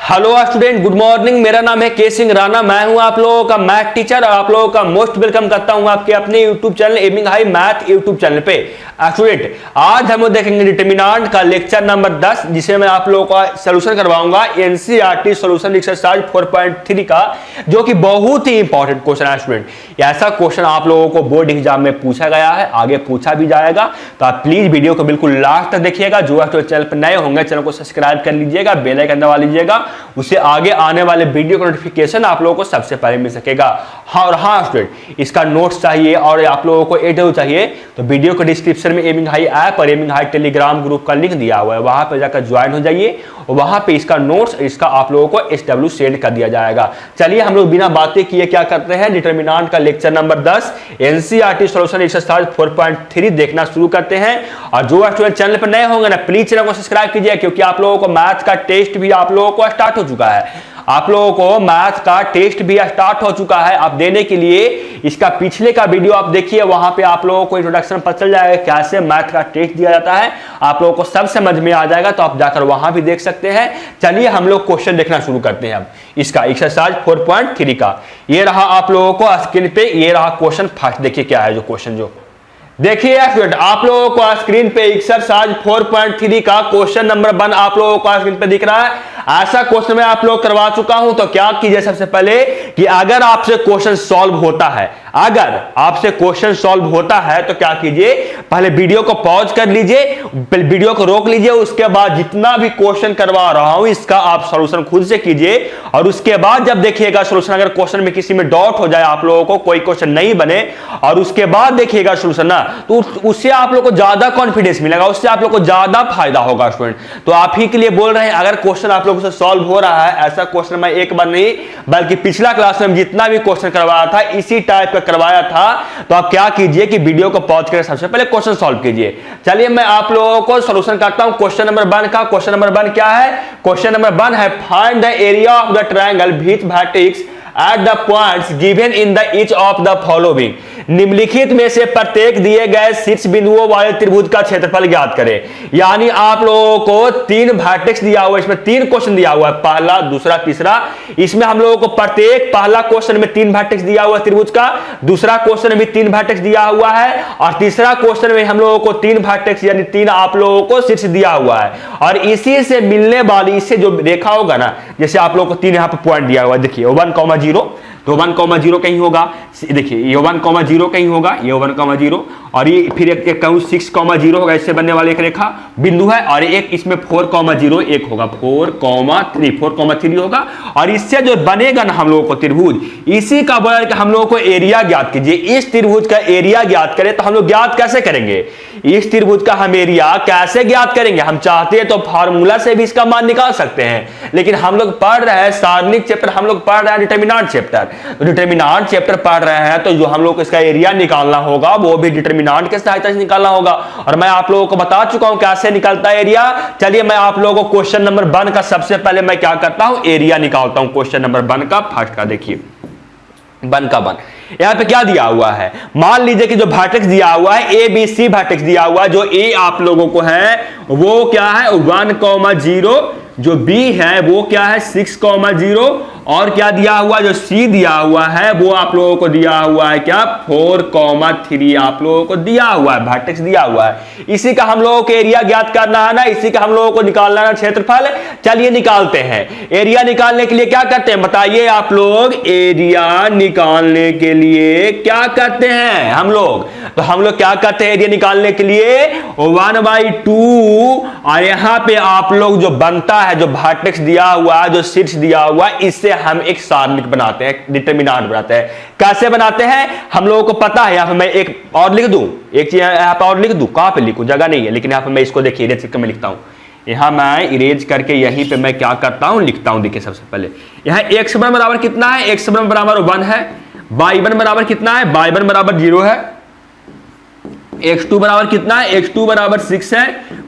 Hello student, good morning. मेरा नाम है के सिंह राणा। मैं हूं आप लोगों का मैथ टीचर और आप लोगों का मोस्ट वेलकम करता हूं आपके अपने YouTube channel aiming high math YouTube channel पे। स्टूडेंट, आज हम लोग देखेंगे डिटरमिनेंट का लेक्चर नंबर 10, जिसे मैं आप लोगों का सॉल्यूशन करवाऊंगा एनसीईआरटी सॉल्यूशन एक्सरसाइज 4.3 का, जो कि बहुत ही इंपॉर्टेंट क्वेश्चन है। स्टूडेंट, ऐसा क्वेश्चन आप लोगों को बोर्ड एग्जाम में पूछा गया है, आगे पूछा भी जाएगा, तो आप प्लीज वीडियो को बिल्कुल लास्ट तक देखिएगा। जो चैनल पर नए होंगे चैनल को सब्सक्राइब कर लीजिएगा, बेल आइकन दबा लीजिएगा, उससे आगे आने वाले वीडियो का नोटिफिकेशन आप लोगों को सबसे पहले मिल सकेगा। हाँ, और हाँ स्टूडेंट, इसका नोट्स चाहिए और आप लोगों को एडो चाहिए तो वीडियो के डिस्क्रिप्शन में एमिंग हाई ऐप और एमिंग हाई टेलीग्राम ग्रुप का लिंक दिया हुआ है, वहां पर जाकर ज्वाइन हो जाइए और वहां पे इसका नोट्स इसका आप लोगों को SW सेंड कर दिया जाएगा। चलिए हम लोग बिना बातें किए क्या करते हैं, डिटरमिनेंट का lecture number 10 NCERT solution exercise 4.3 देखना शुरू करते हैं। और जो स्टूडेंट चैनल पर नए होंगे ना, प्लीज चैनल को सब्सक्राइब कीजिए, क्योंकि आप लोगों को मैथ का टेस्ट भी आप लोगों को स्टार्ट हो चुका है। आप लोगों को मैथ का टेस्ट भी स्टार्ट हो चुका है। आप देने के लिए इसका पिछले का वीडियो आप देखिए, वहां पे आप लोगों को इंट्रोडक्शन पता चल जाएगा कैसे मैथ का टेस्ट दिया जाता है, आप लोगों को सब समझ में आ जाएगा, तो आप जाकर वहां भी देख सकते हैं। चलिए हम लोग क्वेश्चन देखना शुरू करते हैं अब इसका एक्सरसाइज 4.3 का। ये रहा आप लोगों को स्क्रीन पे, ये रहा क्वेश्चन फर्स्ट। देखिए क्या है जो क्वेश्चन, जो देखिए स्टूडेंट, आप लोगों को स्क्रीन पे एक्सरसाइज 4.3 का क्वेश्चन नंबर 1 आप लोगों को स्क्रीन पे दिख रहा है। ऐसा क्वेश्चन मैं आप लोग करवा चुका हूं, तो क्या कीजिए सबसे पहले कि अगर आपसे क्वेश्चन सॉल्व होता है, अगर आपसे क्वेश्चन सॉल्व होता है तो क्या कीजिए, पहले वीडियो को पॉज कर लीजिए, वीडियो को रोक लीजिए, उसके बाद जितना भी क्वेश्चन करवा रहा हूं इसका आप सॉल्यूशन खुद से कीजिए। और उसके बाद जब देखिएगा सॉल्यूशन, अगर क्वेश्चन में किसी में डाउट हो जाए, आप लोगों को कोई क्वेश्चन नहीं बने और उसके बाद देखिएगा सॉल्यूशन ना, तो उससे आप लोग को ज्यादा कॉन्फिडेंस मिलेगा, उससे आप लोग को ज्यादा फायदा होगा। स्टूडेंट, तो आप ही के लिए बोल रहे हैं, अगर क्वेश्चन आप लोगों से सॉल्व हो रहा है, ऐसा क्वेश्चन मैं एक बार नहीं बल्कि पिछला क्लास में जितना भी क्वेश्चन करवाया था इसी टाइप का करवाया था, तो आप क्या कीजिए कि वीडियो को पॉज करके सबसे पहले क्वेश्चन सॉल्व कीजिए। चलिए मैं आप लोगों को सॉल्यूशन करता हूं क्वेश्चन नंबर 1 का। क्वेश्चन नंबर 1 क्या है? क्वेश्चन नंबर 1 है find the area of the triangle with vertex at the points given in the each of the following। निम्नलिखित में से प्रत्येक दिए गए शीर्ष बिंदुओं वाले त्रिभुज का क्षेत्रफल ज्ञात करें। यानी आप लोगों को 3 वर्टेक्स दिया हुआ है, इसमें 3 क्वेश्चन दिया हुआ है, पहला, दूसरा, तीसरा। इसमें हम लोगों को प्रत्येक पहला क्वेश्चन में 3 वर्टेक्स दिया हुआ है त्रिभुज का, दूसरा क्वेश्चन में भी 3 वर्टेक्स दिया हुआ है और तीसरा क्वेश्चन में हम लोगों को 3 वर्टेक्स यानी 3 आप लोगों को शीर्ष दिया हुआ है। और इसी से मिलने वाली, इससे जो रेखा होगा ना, जैसे आप लोगों को 3 यहां पर पॉइंट दिया हुआ है, देखिए 1,0 तो 1,0 कहीं होगा, देखिए ये 1,0 कहीं होगा, ये 1,0 और ये फिर एक कहूं 6,0 होगा, इससे बनने वाली एक रेखा बिंदु है, और एक इसमें 4,0 एक होगा, 4,3 होगा। और इससे जो बनेगा ना हम लोगों को त्रिभुज, इसी का बोला कि हम लोगों को एरिया ज्ञात कीजिए। इस त्रिभुज का एरिया ज्ञात करें, तो हम लोग ज्ञात कैसे करेंगे? इस त्रिभुज का हम एरिया कैसे ज्ञात करेंगे? हम चाहते हैं तो फार्मूला से भी इसका मान निकाल सकते हैं, लेकिन हम लोग पढ़ रहे हैं सारणिक चैप्टर, हम लोग पढ़ रहे हैं डिटरमिनेंट चैप्टर। डिटरमिनेंट चैप्टर पढ़ रहे हैं तो जो हम लोग को इसका एरिया निकालना होगा वो भी डिटरमिनेंट के सहायता से निकालना होगा, और मैं आप लोगों को बता चुका हूं कैसे निकलता है एरिया। चलिए मैं आप लोगों को क्वेश्चन नंबर 1 का सबसे पहले मैं क्या करता हूं, एरिया निकालता हूं। क्वेश्चन नंबर 1 का फर्स्ट का देखिए 1 का 1, यहां पे क्या दिया हुआ है? मान लीजिए कि जो वर्टेक्स दिया हुआ है ABC वर्टेक्स दिया हुआ है, जो A आप लोगों को है वो क्या है 1,0, जो B है वो क्या है 6,0, और क्या दिया हुआ, जो C दिया हुआ है वो आप लोगों को दिया हुआ है क्या 4,3 आप लोगों को दिया हुआ है, वर्टेक्स दिया हुआ है। इसी का हम लोगों को एरिया ज्ञात करना है ना, इसी का हम लोगों को निकालना है क्षेत्रफल। चलिए निकालते हैं। एरिया निकालने के लिए क्या करते हैं बताइए आप लोग? एरिया निकालने के लिए क्या करते हैं हम लोग? तो हम लोग क्या करते हैं एरिया निकालने के लिए 1/2, और यहां पे आप लोग जो बनता है, जो वर्टेक्स दिया हुआ है, जो शीर्ष दिया हुआ है, इससे हम एक सारणिक बनाते हैं, डिटरमिनेंट बनाते हैं। कैसे बनाते हैं हम लोगों को पता है। यहां पे मैं एक और लिख दूं, एक चीज यहां पे और लिख दूं, कहां पे लिखूं, जगह नहीं है, लेकिन यहां पे मैं इसको देखिए इरेज करके मैं लिखता हूं। यहां मैं इरेज करके यहीं पे मैं क्या करता हूं, लिखता हूं। देखिए सबसे पहले यहां x बराबर कितना है, x बराबर 1 है, y1 बराबर कितना है, y1 बराबर 0 है, x2 बराबर कितना है, x2 बराबर 6 है,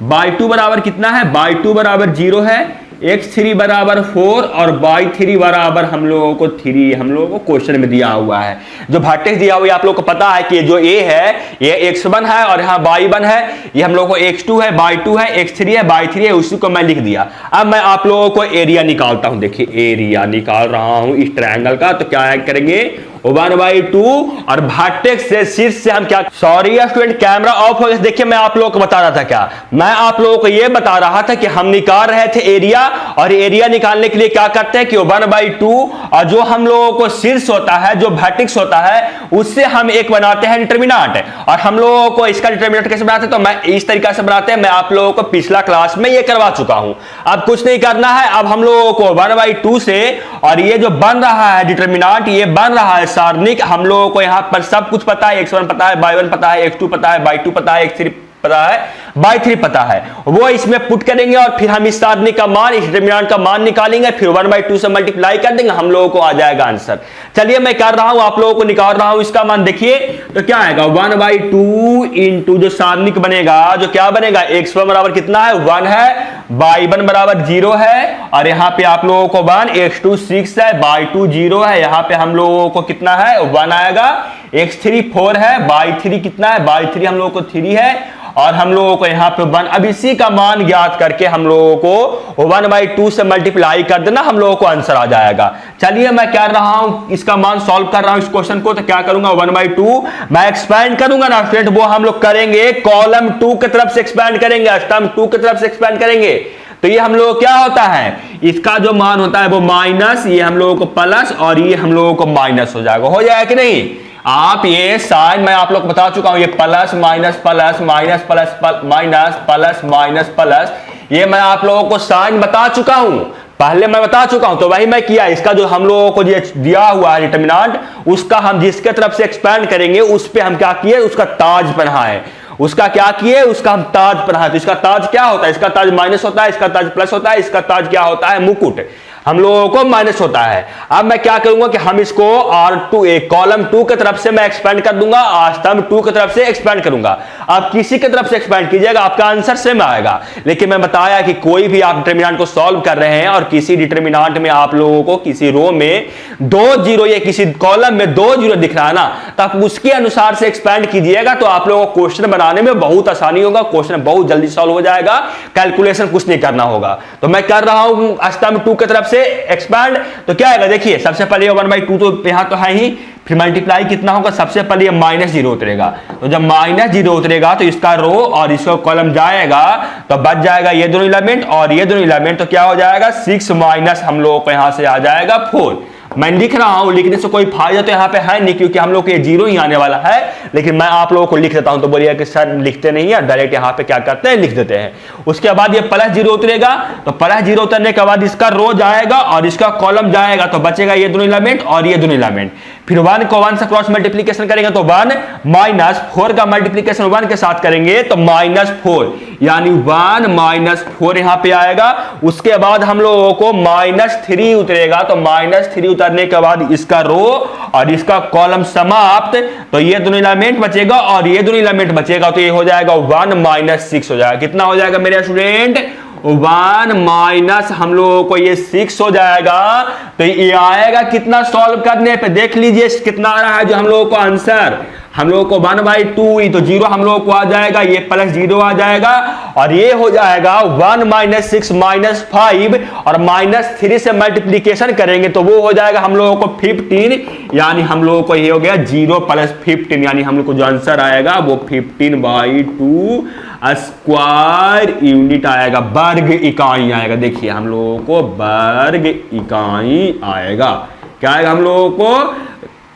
y2 बराबर कितना है, y2 बराबर 0 है, x3 बराबर 4 और y3 बराबर हम लोगों को 3 हम लोगों को क्वेश्चन में दिया हुआ है। जो वर्टेक्स दिया हुआ है आप लोगों को पता है कि जो a है ये x1 है और यहाँ y1 है, ये हम लोगों को x2 है, y2 है, x3 है, y3 है, उसी को मैं लिख दिया। अब मैं आप लोगों को एरिया निकालता हूं। देखिए एरिया निकाल रहा हूं इस ट्रायंगल का, तो क्या करेंगे 1/2 और वर्टेक्स से शीर्ष से हम क्या, सॉरी स्टूडेंट कैमरा ऑफ हो गया। देखिए मैं आप लोगों को बता रहा था क्या, मैं आप लोगों को यह बता रहा था कि हम निकाल रहे थे एरिया, और एरिया निकालने के लिए क्या करते हैं कि 1/2 और जो हम लोगों को शीर्ष होता है, जो वर्टेक्स होता है, उससे हम एक बनाते हैं डिटरमिनेंट। और हम लोगों को इसका डिटरमिनेंट कैसे बनाते हैं, तो मैं इस तरीके से बनाते हैं। मैं आप लोगों को पिछला क्लास में ये करवा चुका हूं, अब कुछ नहीं करना है। अब हम लोगों को 1/2 से, और ये जो बन रहा है डिटरमिनेंट, ये बन रहा है सारणिक, हम लोगों को यहां पर सब कुछ पता है, x1 पता है, y1 पता है, x2 पता है, y2 पता है, x3 पता है, y3 पता है, वो इसमें पुट करेंगे और फिर हम इस सारणी का मान, इस डिटरमिनेंट का मान निकालेंगे, फिर 1/2 से मल्टीप्लाई कर देंगे, हम लोगों को आ जाएगा आंसर। चलिए मैं कर रहा हूं, आप लोगों को निकाल रहा हूं इसका मान। देखिए तो क्या आएगा 1/2 इंटू जो सारणिक बनेगा, जो क्या बनेगा, x1 बराबर कितना है 1 है, y1 बराबर 0 है, और यहां पे आप लोगों को 1, x2 6 है, y2 0 है, यहां पे हम लोगों को कितना है 1 आएगा, x3 4 है, y3 कितना है, y3 हम लोगों को 3 है, और हम लोगों को यहाँ पे 1। अब इसी का मान ज्ञात करके हम लोगों को 1/2 से मल्टीप्लाई कर देना, हम लोगों को आंसर आ जाएगा। चलिए मैं क्या कर रहा हूं, इसका मान सॉल्व कर रहा हूं इस क्वेश्चन को। तो क्या करूंगा 1/2 मैं एक्सपैंड करूंगा ना स्टूडेंट, वो हम लोग करेंगे कॉलम 2 की तरफ से एक्सपैंड करेंगे, स्तंभ 2 की तरफ से एक्सपैंड करेंगे। तो ये हम लोग क्या होता है, इसका जो मान होता है वो माइनस, ये हम लोगों को प्लस, और ये हम लोगों को माइनस हो जाएगा कि नहीं। आप ये साइन मैं आप लोग को बता चुका हूं, ये plus minus plus minus plus minus plus minus plus, ये मैं आप लोगों को साइन बता चुका हूं, पहले मैं बता चुका हूं। तो वही मैं किया, इसका जो हम लोगों को ये दिया हुआ है डिटरमिनेंट, उसका हम जिसके तरफ से एक्सपैंड करेंगे उस पे हम क्या किए, उसका ताज पहनाए। उसका क्या किए, उसका हम ताज पहनाए। तो इसका ताज क्या होता है, इसका ताज माइनस होता है, इसका ताज प्लस होता है, इसका ताज क्या होता है मुकुट, हम लोगों को माइनस होता है। अब मैं क्या करूंगा कि हम इसको R2 एक कॉलम 2 की तरफ से मैं एक्सपेंड कर दूंगा, स्तंभ 2 की तरफ से एक्सपेंड करूंगा। आप किसी की तरफ से एक्सपेंड कीजिएगा, आपका आंसर सेम आएगा। लेकिन मैं बताया कि कोई भी आप डिटरमिनेंट को सॉल्व कर रहे हैं और किसी डिटरमिनेंट में आप लोगों को किसी रो में 2 जीरो या किसी कॉलम में 2 जीरो दिख रहा है ना, तो आप उसके अनुसार से एक्सपेंड कीजिएगा, तो आप लोगों को क्वेश्चन बनाने में बहुत आसानी होगा, क्वेश्चन बहुत जल्दी सॉल्व हो जाएगा, कैलकुलेशन कुछ नहीं करना होगा। तो मैं कर रहा हूं स्तंभ 2 की तरफ से एक्सपैंड। तो क्या आएगा, देखिए सबसे पहले 1/2 तो यहां तो है ही, फिर मल्टीप्लाई कितना होगा, सबसे पहले ये -0 उतरेगा। तो जब -0 उतरेगा तो इसका रो और इसका कॉलम जाएगा, तो बच जाएगा ये दोनों एलिमेंट और ये दोनों एलिमेंट। तो क्या हो जाएगा 6 माइनस हम लोगों को यहां से आ जाएगा 4। मैं लिख रहा हूं, लिखने से कोई फायदा तो यहां पे है नहीं, क्योंकि हम लोग को ये 0 ही आने वाला है। लेकिन मैं आप लोगों को लिख देता हूं, तो बोलिए कि सर लिखते नहीं है, डायरेक्ट यहां पे क्या करते हैं लिख देते हैं। उसके बाद ये +0 उतरेगा, तो +0 उतरने के बाद इसका रो जाएगा और इसका कॉलम जाएगा, तो बचेगा ये दोनों एलिमेंट और ये दोनों एलिमेंट। फिर 1 को 1 से क्रॉस मल्टीप्लीकेशन करेंगे तो 1 -4 का मल्टीप्लीकेशन 1 के साथ करेंगे तो -4, यानी 1 -4 यहां पे आएगा। उसके बाद हम लोगों को -3 उतरेगा, तो -3 उतरने के बाद इसका रो और इसका कॉलम समाप्त, तो ये दोनों एलिमेंट बचेगा और ये दोनों एलिमेंट बचेगा, तो ये हो जाएगा 1 -6 हो जाएगा। कितना हो जाएगा मेरे स्टूडेंट, 1 माइनस हम लोगों को ये 6 हो जाएगा। तो ये आएगा कितना सॉल्व करने पे, देख लीजिए कितना आ रहा है जो हम लोगों को आंसर, हम लोगों को 1/2 ही, तो 0 हम लोगों को आ जाएगा, ये +0 आ जाएगा, और ये हो जाएगा 1 - 6 - 5, और -3 से मल्टीप्लीकेशन करेंगे तो वो हो जाएगा हम लोगों को 15, यानी हम लोगों को ये हो गया 0 + 15, यानी हम लोग को जो आंसर आएगा वो 15/2 स्क्वायर यूनिट आएगा, वर्ग इकाई आएगा। देखिए हम लोगों को वर्ग इकाई आएगा, क्या आएगा हम लोगों को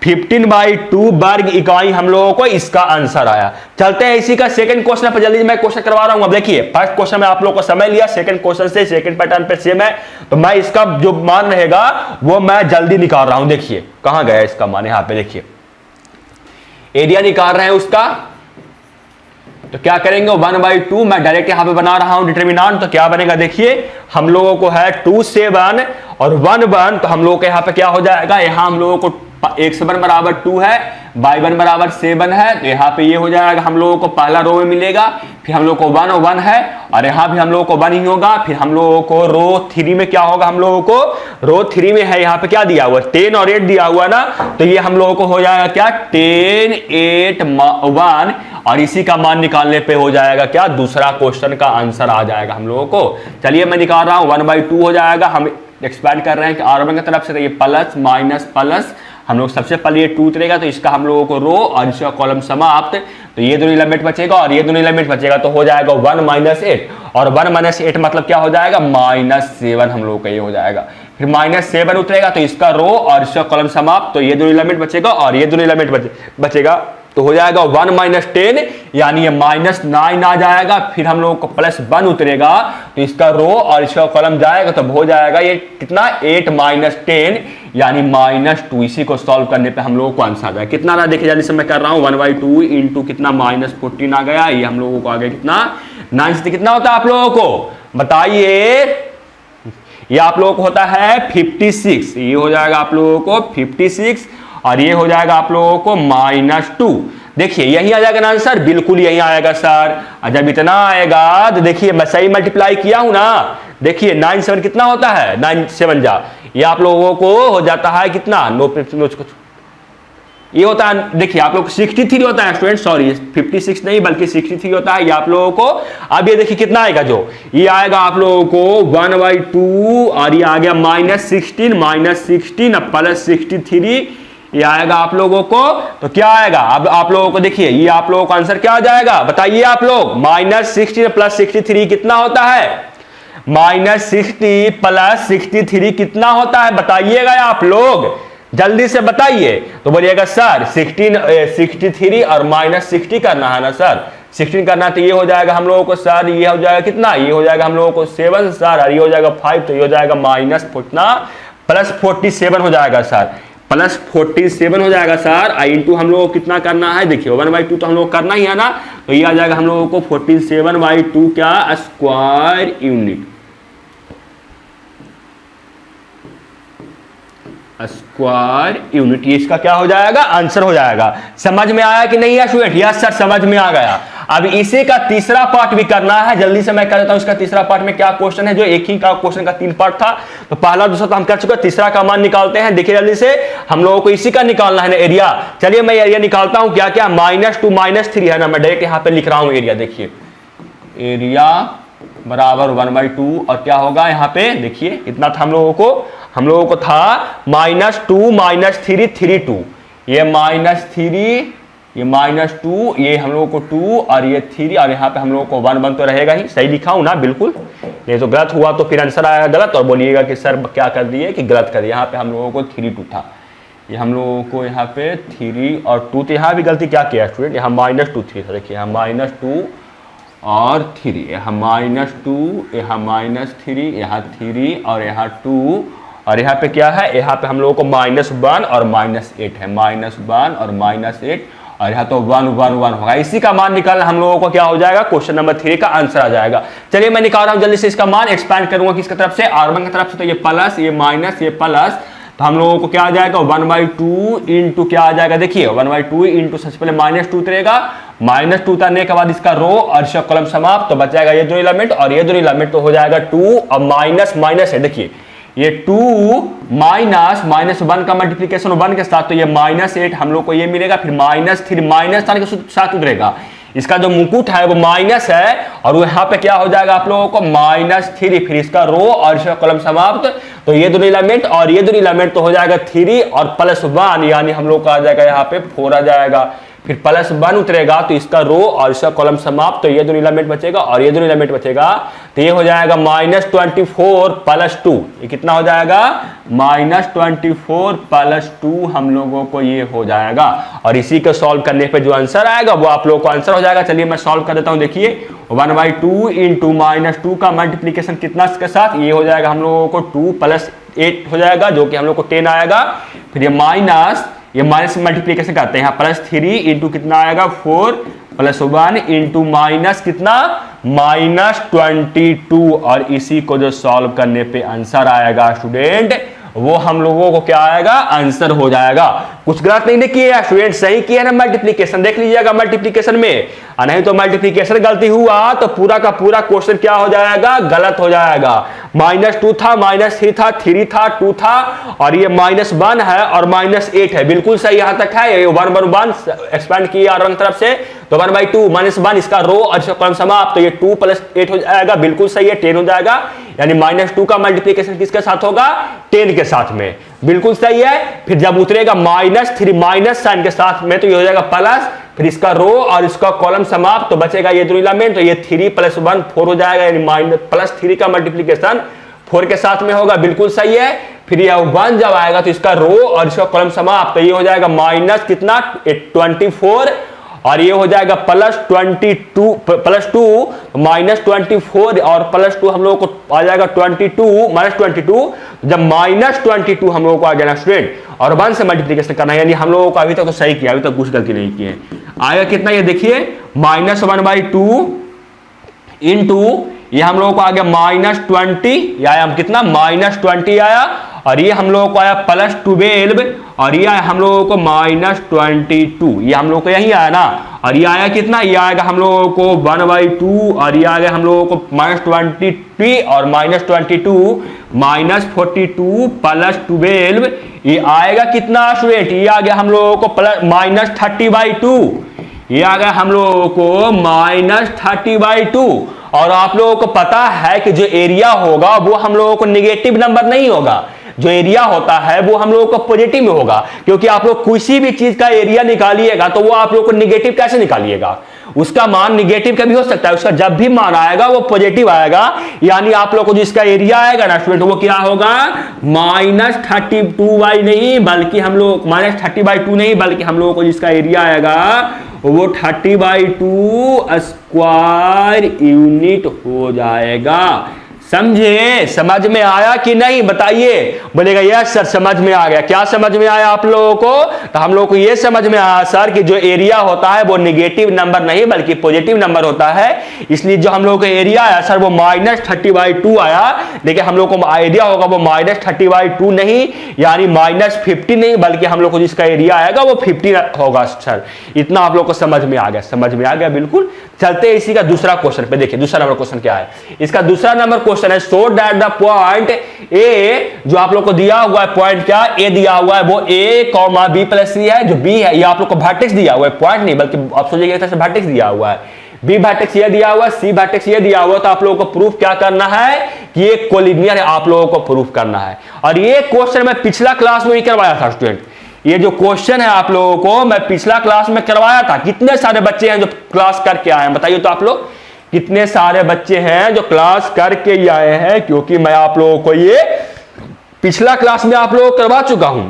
15/2 वर्ग इकाई, हम लोगों को इसका आंसर आया। चलते हैं इसी का सेकंड क्वेश्चन पर, जल्दी मैं क्वेश्चन करवा रहा हूं। अब देखिए फर्स्ट क्वेश्चन में आप लोगों को समय लिया, सेकंड क्वेश्चन से सेकंड पैटर्न पे सेम है, तो मैं इसका जो मान रहेगा वो मैं जल्दी निकाल रहा हूं। देखिए कहां गया इसका मान, यहां पे देखिए एरिया निकाल रहे हैं उसका। तो क्या करेंगे 1/2 मैं डायरेक्ट यहां पे बना रहा हूं डिटरमिनेंट, तो क्या बनेगा देखिए हम लोगों को है 2 से 1 और 1 1, तो हम लोगों के यहां पे क्या हो जाएगा, यहां हम लोगों को x1 बराबर 2 है, y1 बराबर 7 है, तो यहां पे ये हो जाएगा हम लोगों को पहला रो में मिलेगा। फिर हम लोग को 1 और 1 है, और यहाँ भी हम लोगों को 1 ही होगा। फिर हम लोगों को रो 3 में क्या होगा, हम लोगों को रो 3 में है यहाँ पे क्या दिया हुआ, 10 और 8 दिया हुआ ना, तो ये हम लोगों को हो जाएगा क्या 10 8 1, और इसी का मान निकालने पे हो जाएगा क्या, दूसरा क्वेश्चन का आंसर आ जाएगा हम लोगों को। चलिए मैं निकाल रहा हूँ, 1/2 हो जाएगा। हम एक्सपेंड कर रहे हैं कि R1 की तरफ से, तो ये प्लस माइनस प्लस, हम लोग सबसे पहले ये 2 उतरेगा तो इसका हम लोगों को रो और इसका कॉलम समाप्त, तो ये दोनों एलिमेंट बचेगा और ये दोनों एलिमेंट बचेगा, तो हो जाएगा 1 - 8, और 1 - 8 मतलब क्या हो जाएगा, -7 हम लोगों का ये हो जाएगा। फिर -7 उतरेगा तो इसका रो और इसका कॉलम समाप्त, तो ये दोनों एलिमेंट बचेगा और ये दोनों एलिमेंट बचेगा, तो हो जाएगा 1 - 10, यानी ये -9 आ जाएगा। फिर हम लोगों को +1 उतरेगा तो इसका रो और इसका कॉलम जाएगा, तो हो जाएगा ये कितना 8 - 10, यानी -2। इसी को सॉल्व करने पे हम लोगों को आंसर आ जाएगा। कितना रहा देखिए, जल्दी से मैं कर रहा हूं, 1/2 इंटू कितना -14 आ गया, ये हम लोगों को आ गया कितना 9 से कितना होता है आप लोगों को बताइए, ये आप लोगों को होता है 56, ये हो जाएगा आप लोगों को 56, और ये हो जाएगा आप लोगों को -2। देखिए यही आ जाएगा ना आंसर, बिल्कुल यही आएगा सर। जब इतना आएगा तो देखिए मैं सही मल्टीप्लाई किया हूं ना, देखिए 9 7 कितना होता है, 9 7 जा, ये आप लोगों को हो जाता है कितना, ये होता है, देखिए आप लोग 63 होता है स्टूडेंट, सॉरी 56 नहीं बल्कि 63 होता है ये आप लोगों को। अब ये देखिए कितना आएगा, जो ये आएगा आप लोगों को 1/2, और ये आ गया -16 अब +63, ये आएगा आप लोगों को, तो क्या आएगा अब आप लोगों को देखिए, ये आप लोगों का आंसर क्या आ जाएगा बताइए आप लोग, -16 + 63 कितना होता है, -60 + 63 कितना होता है बताइएगा आप लोग, जल्दी से बताइए। तो बोलिएगा सर 63 और -60 करना है ना सर, 16 करना, तो ये हो जाएगा हम लोगों को सर, ये हो जाएगा कितना, ये हो जाएगा हम लोगों को 7 सर, और ये हो जाएगा 5, तो ये हो जाएगा +47 हो जाएगा सर, +47 हो जाएगा सर। इंटू हम लोगों को कितना करना है, देखिए 1/2 तो हम लोग करना ही है ना, तो ये आ जाएगा हम लोगों को 47/2 क्या स्क्वायर यूनिट, स्क्वायर यूनिट, ये इसका क्या हो जाएगा आंसर हो जाएगा। समझ में आया कि नहीं है स्टूडेंट, यस सर समझ में आ गया। अब इसी का तीसरा पार्ट भी करना है, जल्दी से मैं कर देता हूं। इसका तीसरा पार्ट में क्या क्वेश्चन है, जो एक ही का क्वेश्चन का 3 पार्ट था, तो पहला दूसरा तो हम कर चुके, तीसरा का मान निकालते हैं। देखिए जल्दी से हम लोगों को इसी का निकालना है ना एरिया। चलिए मैं एरिया निकालता हूं, क्या क्या -2 -3 है ना, मैं डायरेक्ट यहां पे लिख रहा हूं एरिया। देखिए एरिया बराबर 1/2, और क्या होगा यहाँ पे देखिए इतना था हम लोगों को था -2 -3 3 2, ये -3 ये -2, ये हम लोगों को 2 और ये 3, और यहाँ पे हम लोगों को 1 1 तो रहेगा ही, सही लिखा हूं ना बिल्कुल, ये तो गलत हुआ तो फिर आंसर आएगा गलत, और बोलिएगा कि सर क्या कर दिए कि गलत कर दिया। यहाँ पे हम लोगों को 3 2 था, ये हम लोगों को यहाँ पे 3 और 2, तो यहाँ भी गलती क्या किया स्टूडेंट, यहाँ -2 3 था, देखिए यहाँ -2 और 3, यहाँ -2 यहाँ -3 यहाँ 3 और यहाँ 2, और यहाँ पे क्या है, यहाँ पे हम लोगों को -1 और -8 है, -1 और -8, और यहाँ तो 1 1 1 होगा। इसी का मान निकालना हम लोगों को क्या हो जाएगा, क्वेश्चन नंबर 3 का आंसर आ जाएगा। चलिए मैं निकाल रहा हूँ जल्दी से, इसका मान एक्सपैंड करूंगा किसकी तरफ से, R1 की तरफ से, तो ये प्लस ये माइनस ये प्लस, तो हम लोगों को क्या आ जाएगा 1/2 इंटू क्या आ जाएगा, देखिए 1/2 इंटू सबसे पहले -2 उतरेगा, -2 उतरने के बाद इसका रो और इसका कॉलम समाप्त, तो बच जाएगा ये दो एलिमेंट और ये दो एलिमेंट, तो हो जाएगा 2 और माइनस माइनस है, देखिए ये 2 -1 का मल्टीप्लीकेशन 1 के साथ, तो ये -8 हम लोग को ये मिलेगा, फिर -3 माइनस के साथ उतरेगा, इसका जो मुकुट है वो माइनस है, और यहाँ पे क्या हो जाएगा आप लोगों को -3, फिर इसका रो और इसका कॉलम समाप्त, तो ये दोनों एलिमेंट और ये दोनों एलिमेंट तो हो जाएगा 3 और +1, यानी हम लोग का आ जाएगा यहाँ पे 4 आ जाएगा, फिर +1 उतरेगा तो इसका रो और इसका कॉलम समाप्त, तो ये दोनों एलिमेंट बचेगा और ये दोनों एलिमेंट बचेगा, तो ये हो जाएगा -24 + 2, ये कितना हो जाएगा -24 + 2 हम लोगों को ये हो जाएगा, और इसी को सॉल्व करने पे जो आंसर आएगा वो आप लोगों को आंसर हो जाएगा। चलिए मैं सॉल्व कर देता हूं, देखिए 1/2 इंटू -2 का मल्टीप्लीकेशन कितना के साथ, ये हो जाएगा हम लोगों को 2 + 8 हो जाएगा, जो कि हम लोग को 10 आएगा, फिर ये माइनस मल्टीप्लीकेशन करते हैं, यहाँ +3 इंटू कितना आएगा 4 + 1 इंटू माइनस कितना -22, और इसी को जो सॉल्व करने पे आंसर आएगा स्टूडेंट वो हम लोगों को क्या आएगा, आंसर हो जाएगा। कुछ गलत नहीं किए स्टूडेंट, सही किया ना मल्टीप्लीकेशन, देख लीजिएगा मल्टीप्लीकेशन में, नहीं तो मल्टीप्लीकेशन गलती हुआ तो पूरा का पूरा क्वेश्चन क्या हो जाएगा, गलत हो जाएगा। -2 था, -3 था, 3 था, 2 था, और ये -1 है और -8 है, बिल्कुल सही यहां तक है। ये 1 1 1 एक्सपेंड किया रंग तरफ से तो 1/2 -1 इसका रो और इसका कॉलम समाप्त, तो ये 2 + 8 हो जाएगा, बिल्कुल सही है, 10 हो जाएगा। यानी -2 का मल्टीप्लीकेशन किसके साथ होगा, 10 के साथ में, बिल्कुल सही है। फिर जब उतरेगा -3 माइनस साइन के साथ में तो ये हो जाएगा प्लस, फिर इसका रो और इसका कॉलम समाप्त, तो बचेगा ये दोनों एलिमेंट, तो ये 3 + 1 4 हो जाएगा, यानी +3 का मल्टीप्लीकेशन 4 के साथ में होगा, बिल्कुल सही है। फिर यह 1 जब आएगा तो इसका रो और इसका कॉलम समाप्त, तो ये हो जाएगा माइनस कितना 24 और ये हो जाएगा +22 -24 और +2 हम लोगों को आ जाएगा 22 -22। जब -22 हम लोगों को आ जाएगा स्टूडेंट और 1 से मल्टीप्लीकेशन करना है, यानी हम लोगों को अभी तक तो सही किया, अभी तक कुछ गलती नहीं की है। आएगा कितना, ये देखिए -1/2 इंटू ये हम लोगों को आ गया -20, या हम कितना -20 आया, और ये हम लोगों को आया +12 और ये आया हम लोगों को -22, ये हम लोगों को यही आया ना, और ये आया कितना, ये आएगा हम लोगों को 1/2 और ये आ गया हम लोगों को -23 और -22 -42 +12, ये आएगा कितना स्टूडेंट, ये आ गया हम लोगों को -30/2, ये आ गया हम लोगों को -30/2। और आप लोगों को पता है कि जो एरिया होगा वो हम लोगों को निगेटिव नंबर नहीं होगा, जो एरिया होता है वो हम लोगों को पॉजिटिव में होगा, क्योंकि आप लोग किसी भी चीज का एरिया निकालिएगा तो वो आप लोग को निगेटिव कैसे निकालिएगा, उसका मान निगेटिव का भी हो सकता है, उसका जब भी मान आएगा वो पॉजिटिव आएगा। यानी आप लोग को जिसका एरिया आएगा ना स्टूडेंट वो क्या होगा, -32 नहीं बल्कि हम लोग -30/2 नहीं बल्कि हम लोगों को जिसका एरिया आएगा वो 30/2 स्क्वायर यूनिट हो जाएगा। समझे, समझ में आया कि नहीं बताइए, बोलेगा यस सर समझ में आ गया। क्या समझ में आया आप लोगों को, तो हम लोगों को यह समझ में आया सर कि जो एरिया होता है वो नेगेटिव नंबर नहीं बल्कि पॉजिटिव नंबर होता है, इसलिए जो हम लोगों को एरिया आया सर वो -30/2 आया। देखिए हम लोग को आइडिया होगा वो -30/2 नहीं यानी -50 नहीं बल्कि हम लोग को जिसका एरिया आएगा वो 50 होगा सर। इतना आप लोग को समझ में आ गया, समझ में आ गया बिल्कुल। चलते हैं इसी का दूसरा क्वेश्चन पे, देखिए दूसरा नंबर क्वेश्चन क्या है। इसका दूसरा नंबर क्वेश्चन है so that the point A, जो आप लोग को दिया हुआ है पॉइंट क्या ए दिया हुआ है वो a, b + c है, जो b है ये आप लोग को वर्टेक्स दिया हुआ है, पॉइंट नहीं बल्कि आप सोचिए एक तरह से वर्टेक्स दिया हुआ है, b वर्टेक्स ये दिया हुआ है, c वर्टेक्स ये दिया हुआ है, तो आप लोगों को प्रूफ क्या करना है कि ये कोलिनियर है, आप लोगों को प्रूफ करना है। और ये क्वेश्चन मैं पिछला क्लास में ही करवाया था स्टूडेंट, ये जो क्वेश्चन है आप लोगों को मैं पिछला क्लास में करवाया था। कितने सारे बच्चे हैं जो क्लास करके आए हैं बताइए तो आप लोग, कितने सारे बच्चे हैं जो क्लास करके ही आए हैं, क्योंकि मैं आप लोगों को ये पिछला क्लास में आप लोगों को करवा चुका हूं।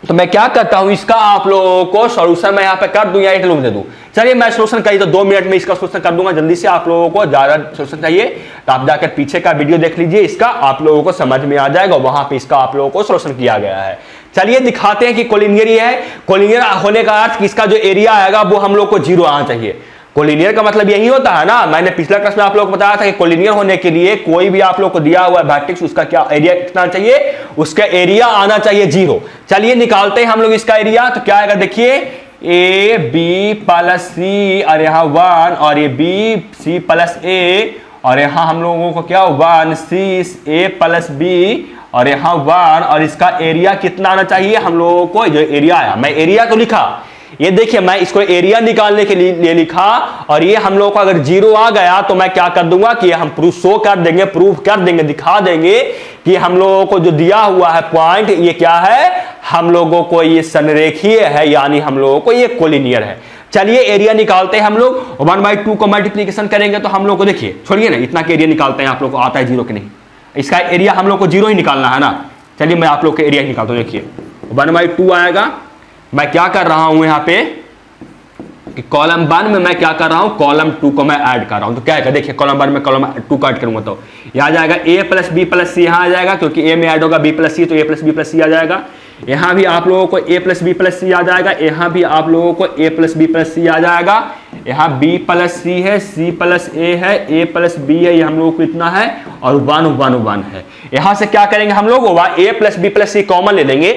तो मैं क्या करता हूं, इसका आप लोगों को सॉल्यूशन मैं यहां पे कर दूं या एक लोग दे दूं। चलिए मैं सॉल्यूशन करिए तो 2 मिनट में इसका सॉल्यूशन कर दूंगा जल्दी से। आप लोगों को ज्यादा सॉल्यूशन चाहिए तो आप जाकर पीछे का वीडियो देख लीजिए, इसका आप लोगों को समझ में आ जाएगा, वहां पे इसका आप लोगों को सॉल्यूशन किया गया है। चलिए दिखाते हैं कि कोलिनियर है। कोलिनियर होने का अर्थ इसका जो एरिया आएगा वो हम लोग को 0 आना चाहिए। कोलिनियर का मतलब यही होता है ना, मैंने पिछला क्लास में आप लोगों को बताया था कि कोलिनियर होने के लिए कोई भी आप लोग को दिया हुआ है वर्टेक्स, उसका क्या एरिया कितना चाहिए, उसका एरिया आना चाहिए 0। चलिए निकालते हैं हम लोग इसका एरिया। तो क्या आएगा देखिए a b + c और यहाँ 1 और ये b c + a और यहाँ हम लोगों को क्या 1 c a + b और यहाँ 1 और इसका एरिया कितना आना चाहिए हम लोगों को, जो एरिया आया मैं एरिया तो लिखा, ये देखिए मैं इसको एरिया निकालने के लिए लिखा और ये हम लोग को अगर 0 आ गया तो मैं क्या कर दूंगा कि हम प्रूफ शो कर देंगे, प्रूफ कर देंगे, दिखा देंगे कि हम लोगों को जो दिया हुआ है पॉइंट ये क्या है, हम लोगों को ये संरेखीय है, यानी हम लोगों को ये कोलिनियर है। चलिए एरिया निकालते हैं हम लोग। 1/2 को मल्टीप्लीकेशन करेंगे तो हम लोग को देखिए, छोड़िए ना इतना के एरिया निकालते हैं, आप लोग को आता है 0 कि नहीं, इसका एरिया हम लोग को 0 ही निकालना है ना। चलिए मैं आप लोग के एरिया निकालता हूं, देखिए 1/2 आएगा। मैं क्या कर रहा हूं यहां पे कि कॉलम 1 में मैं क्या कर रहा हूं, कॉलम 2 को मैं ऐड कर रहा हूं। तो क्या है देखिए कॉलम 1 में कॉलम 2 का ऐड करूंगा तो यह आ जाएगा a + b + c, यहां आ जाएगा क्योंकि a में ऐड होगा b + c तो a + b + c आ जाएगा। यहाँ भी आप लोगों को a प्लस बी प्लस सी आ जाएगा, यहाँ भी आप लोगों को a प्लस बी प्लस सी आ जाएगा, यहाँ b प्लस सी है, c प्लस a है, a प्लस b है, ये हम लोगों को इतना है और 1 है। यहाँ से क्या करेंगे हम लोग, a plus b plus c common ले लेंगे।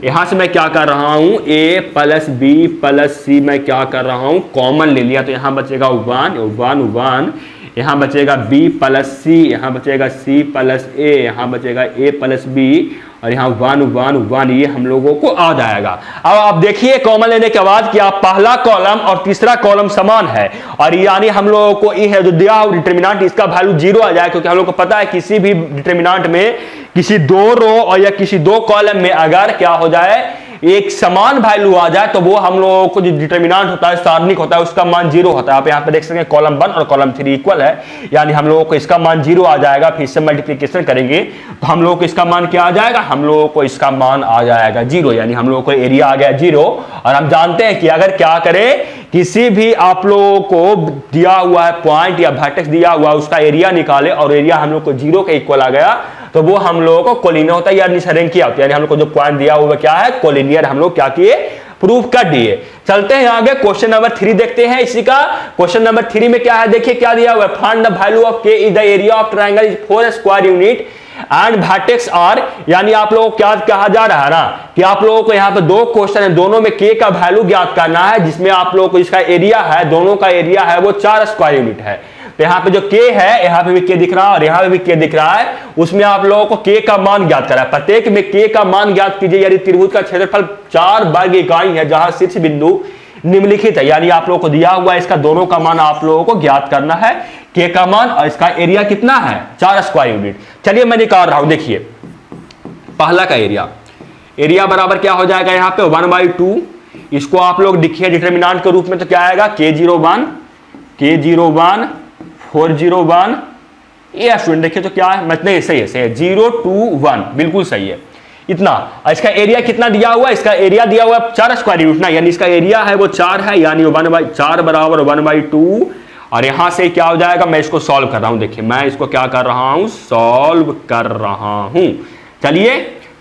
यहाँ से मैं क्या कर रहा हूँ, a प्लस बी प्लस सी मैं क्या कर रहा हूँ, कॉमन ले लिया, तो यहाँ बचेगा 1, यहाँ बचेगा b प्लस सी, यहाँ बचेगा c प्लस a, यहाँ बचेगा a प्लस b और यहाँ 1, ये हम लोगों को आ जाएगा। अब आप देखिए कॉमन लेने के बाद कि आप पहला कॉलम और तीसरा कॉलम समान है, और यानी हम लोगों को ये है जो दिया हुआ डिटरमिनेंट इसका वैल्यू 0 आ जाए, क्योंकि हम लोग को पता है किसी भी डिटरमिनेंट में किसी दो रो और या किसी दो कॉलम में अगर क्या हो जाए, एक समान वैल्यू आ जाए, तो वो हम लोगों को जो डिटरमिनेंट होता है, सारणिक होता है, उसका मान 0 होता है। आप यहाँ पे देख सकते हैं कॉलम 1 और कॉलम 3 इक्वल है, यानी हम लोगों को इसका मान 0 आ जाएगा। फिर से मल्टीप्लिकेशन करेंगे तो हम लोगों को इसका मान क्या आ जाएगा, हम लोगों को इसका मान आ जाएगा 0, यानी हम लोगों को एरिया आ गया 0। और हम जानते हैं कि अगर क्या करें, किसी भी आप लोगों को दिया हुआ है पॉइंट या वर्टेक्स दिया हुआ है, उसका एरिया निकाले और एरिया हम लोग को 0 के इक्वल आ गया, तो वो हम लोगों को कोलिनियर होता है या निसरंकिया होता है, यानी हम लोग को जो पॉइंट दिया हुआ क्या है, कोलिनियर। हम लोग क्या किए, प्रूफ कर दिए। चलते हैं आगे, क्वेश्चन नंबर 3 देखते हैं इसी का। क्वेश्चन नंबर 3 में क्या है, देखिए क्या दिया हुआ है, find the value of k is the area of triangle is 4 square unit and vertex are, यानी आप लोगों को क्या कहा जा रहा है ना कि आप लोगों को यहाँ पे दो क्वेश्चन है, दोनों में k का वैल्यू ज्ञात करना है, जिसमें आप लोगों को इसका एरिया है, दोनों का एरिया है वो 4 स्क्वायर यूनिट है। तो यहाँ पे जो k है, यहाँ पे भी k दिख रहा है और यहाँ पे भी k दिख रहा है, उसमें आप लोगों को k का मान ज्ञात करा है। प्रत्येक में k का मान ज्ञात कीजिए, यानी त्रिभुज का क्षेत्रफल 4 वर्ग इकाई है, जहां शीर्ष बिंदु निम्नलिखित है, यानी आप लोगों को दिया हुआ है, इसका दोनों का मान आप लोगों को ज्ञात करना है, k का मान, और इसका एरिया कितना है, 4 स्क्वायर यूनिट। चलिए मैं निकाल रहा हूं, देखिए पहला का एरिया बराबर क्या हो जाएगा, यहाँ पे 1/2, इसको आप लोग लिखिए डिटरमिनेंट के रूप में, तो क्या आएगा k01 401, ये स्टूडेंट देखिए तो क्या है, मतलब सही है 0 2 1, बिल्कुल सही है इतना। इसका एरिया कितना दिया हुआ है, इसका एरिया दिया हुआ है 4 स्क्वायर यूनिट ना, यानी इसका एरिया है वो 4 है, यानी 1/4 बराबर 1/2। और यहां से क्या हो जाएगा, मैं इसको सॉल्व कर रहा हूं, देखिए मैं इसको क्या कर रहा हूं, सॉल्व कर रहा हूं। चलिए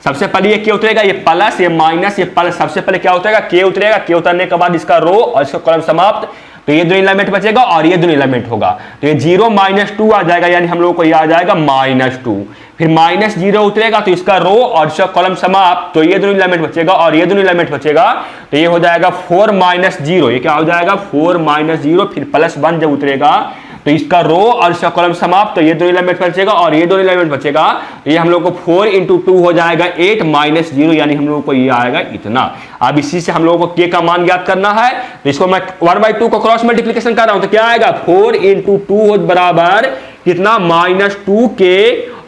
सबसे पहले ये k उतरेगा, ये प्लस ये माइनस ये प्लस, सबसे पहले क्या उतरेगा, k उतरेगा, k उतरने के बाद इसका रो और इसका कॉलम समाप्त, तो ये दो एलिमेंट बचेगा और ये दोनों एलिमेंट होगा, तो ये 0 -2 आ जाएगा, यानी हम लोग को ये आ जाएगा -2। फिर -0 उतरेगा तो इसका रो और इसका कॉलम समाप्त, तो ये दोनों एलिमेंट बचेगा और ये दोनों एलिमेंट बचेगा, तो ये हो जाएगा 4 - 0, ये क्या हो जाएगा 4 - 0, फिर +1 जब उतरेगा तो इसका रो और इसका कॉलम समाप्त, तो ये दोनों एलिमेंट बचेगा और ये दोनों एलिमेंट बचेगा, तो ये हम लोग को 4 × 2 हो जाएगा 8 - 0, यानी हम लोगों को ये आएगा इतना। अब इसी से हम लोगों को k का मान ज्ञात करना है, तो इसको मैं 1/2 को क्रॉस मल्टीप्लिकेशन कर रहा हूं, तो क्या आएगा 4 × 2 बराबर कितना -2k,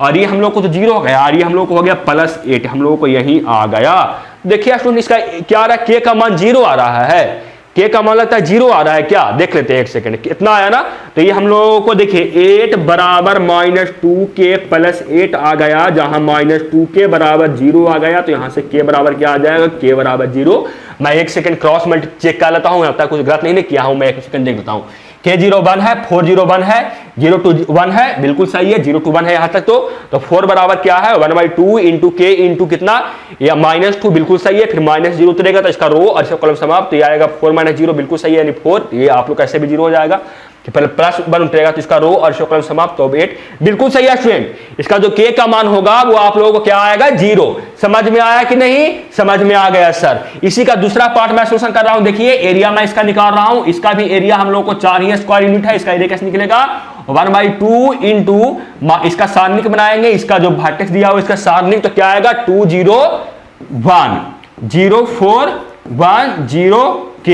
और ये हम लोग को तो 0 हो गया, और ये हम लोग को हो गया +8, हम लोगों को यही आ गया। देखिए स्टूडेंट इसका क्या आ रहा है, k का मान 0 आ रहा है, k का मान लगता है 0 आ रहा है क्या, देख लेते हैं एक सेकंड, कितना आया ना, तो ये हम लोगों को देखिए 8 बराबर -2k + 8 आ गया, जहां -2k बराबर 0 आ गया, तो यहां से k बराबर क्या आ जाएगा, k बराबर 0। मैं एक सेकंड क्रॉस मल्टी चेक कर लेता हूं, अब तक कुछ गलत नहीं किया हूं, मैं एक सेकंड देख लेता हूं। k01 है, 401 है, 021 है, बिल्कुल सही है, 021 है यहां तक, तो 4 बराबर क्या है 1/2 × k × कितना, या -2, बिल्कुल सही है, फिर -0 उतरेगा तो इसका रो और इसका कॉलम समाप्त, तो ये आएगा 4 - 0, बिल्कुल सही है, यानी 4, ये आप लोग कैसे भी 0 हो जाएगा, कि पहले +1 उतरेगा तो इसका रो और इसका कॉलम समाप्त, तो 8, बिल्कुल सही है स्टूडेंट। इसका जो k का मान होगा वो आप लोगों को क्या आएगा 0। समझ में आया कि नहीं, समझ में आ गया सर। इसी का दूसरा पार्ट मैं सोल्यूशन कर रहा हूं, देखिए एरिया मैं इसका निकाल रहा हूं, इसका भी एरिया हम लोग को 4 ही स्क्वायर यूनिट है, इसका एरिया कैसे निकलेगा 1/2 × इसका सारणिक बनाएंगे, इसका जो वर्टेक्स दिया हुआ इसका सारणिक, तो क्या आएगा 2 0 1 0 4 1 0 k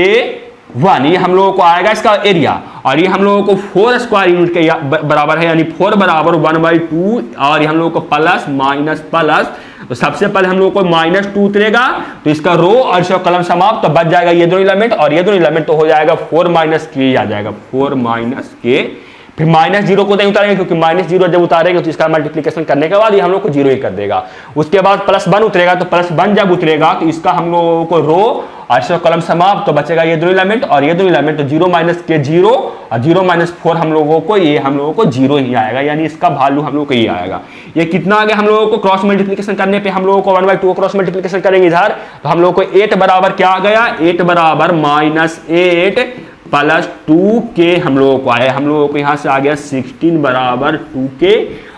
1, ये हम लोगों को आएगा इसका एरिया, और ये हम लोगों को 4 स्क्वायर यूनिट के बराबर है, यानी 4 बराबर 1/2, और ये हम लोगों को प्लस माइनस प्लस, तो सबसे पहले हम लोगों को -2 उतरेगा, तो इसका रो और इसका कॉलम समाप्त, तो बच जाएगा ये दोनों एलिमेंट और ये दोनों एलिमेंट, तो हो जाएगा 4 - k आ जाएगा, 4 - k फिर माइनस जीरो को नहीं उतारेंगे, क्योंकि माइनस जीरो जब उतारेंगे तो इसका मल्टीप्लीकेशन करने के बाद ये हम लोग को जीरो ही कर देगा। उसके बाद प्लस वन उतरेगा, तो प्लस वन जब उतरेगा तो इसका हम लोगों को रो और इसका कॉलम समाप्त, तो बचेगा ये दोनों एलिमेंट और ये दोनों एलिमेंट, तो जीरो माइनस के जीरो और जीरो माइनस फोर हम लोगों को ये हम लोगों को जीरो ही आएगा, यानी इसका वैल्यू हम लोग को ये आएगा। ये कितना आ गया हम लोगों को क्रॉस मल्टीप्लीकेशन करने पे हम लोगों को 1/2 क्रॉस मल्टीप्लीकेशन करेंगे इधर, तो हम लोग को 8 बराबर क्या आ गया, 8 बराबर -8 प्लस 2k हम लोगों को आया। हम लोगों को यहाँ से आ गया 16 बराबर 2k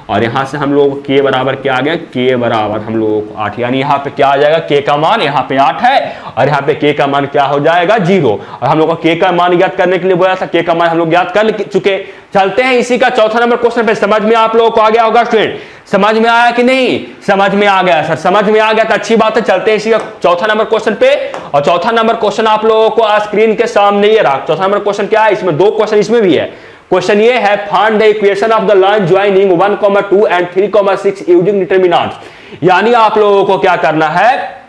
और यहाँ से हम लोग k बराबर क्या आ गया, k बराबर हम लोगों को 8, यानी यहाँ पे क्या आ जाएगा, k का मान यहाँ पे 8 है और यहाँ पे k का मान क्या हो जाएगा 0। और हम लोग को k का मान ज्ञात करने के लिए बोला था, k का मान हम लोग ज्ञात कर चुके। चलते हैं इसी का चौथा नंबर क्वेश्चन पे। समझ में आप लोगों को आ गया होगा स्टूडेंट, समझ में आया कि नहीं, समझ में आ गया सर, समझ में आ गया तो अच्छी बात है। चलते हैं इसी का चौथा नंबर क्वेश्चन पे, और चौथा नंबर क्वेश्चन आप लोगों को स्क्रीन के सामने ये रहा। चौथा नंबर क्वेश्चन क्या है, इसमें 2 क्वेश्चन इसमें भी है। क्वेश्चन ये है, find the equation of the line joining 1,2 and 3,6 using determinants. यानी आप लोगों को क्या करना है,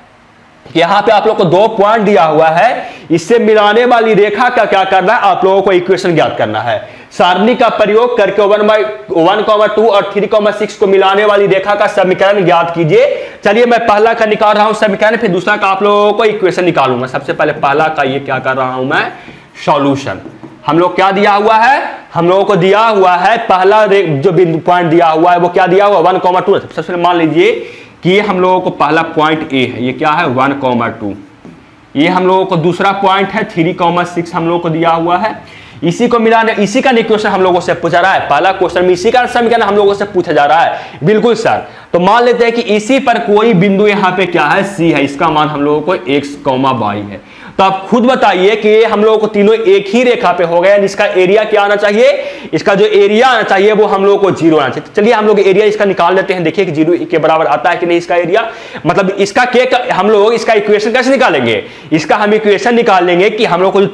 यहां पे आप लोग को 2 पॉइंट दिया हुआ है, इससे मिलाने वाली रेखा का क्या करना है, आप लोगों को इक्वेशन ज्ञात करना है। सारणी का प्रयोग करके 1,2 और 3,6 को मिलाने वाली रेखा का समीकरण ज्ञात कीजिए। चलिए मैं पहला का निकाल रहा हूं समीकरण, फिर दूसरा का आप लोगों को इक्वेशन निकालूंगा। सबसे पहले पहला का ये क्या कर रहा हूं मैं, सॉल्यूशन। हम लोग क्या दिया हुआ है, हम लोगों को दिया हुआ है पहला जो बिंदु पॉइंट दिया हुआ है वो क्या दिया हुआ, 1,2। सबसे पहले मान लीजिए कि ये हम लोगों को पहला पॉइंट ए है, ये क्या है 1,2। ये हम लोगों को दूसरा पॉइंट है 3,6 हम लोगों को दिया हुआ है। इसी को मिलाने, इसी का क्वेश्चन हम लोगों से पूछा रहा है, पहला क्वेश्चन में इसी का समीकरण हम लोगों से पूछा जा रहा है। बिल्कुल सर, तो मान लेते हैं कि इसी पर कोई बिंदु यहाँ पे क्या है, सी है, इसका मान हम लोगों को x, y है। तो आप खुद बताइए कि ये हम लोगों को तीनों एक ही रेखा पे हो गया, इसका एरिया क्या आना चाहिए, इसका जो एरिया आना चाहिए वो हम लोगों को 0 आना चाहिए। चलिए हम लोग एरिया इसका निकाल लेते हैं, देखिए कि 0 के बराबर आता है कि नहीं इसका एरिया। मतलब इसका हम लोग इसका इक्वेशन कैसे निकालेंगे, इसका हम इक्वेशन निकालेंगे कि हम लोग को जो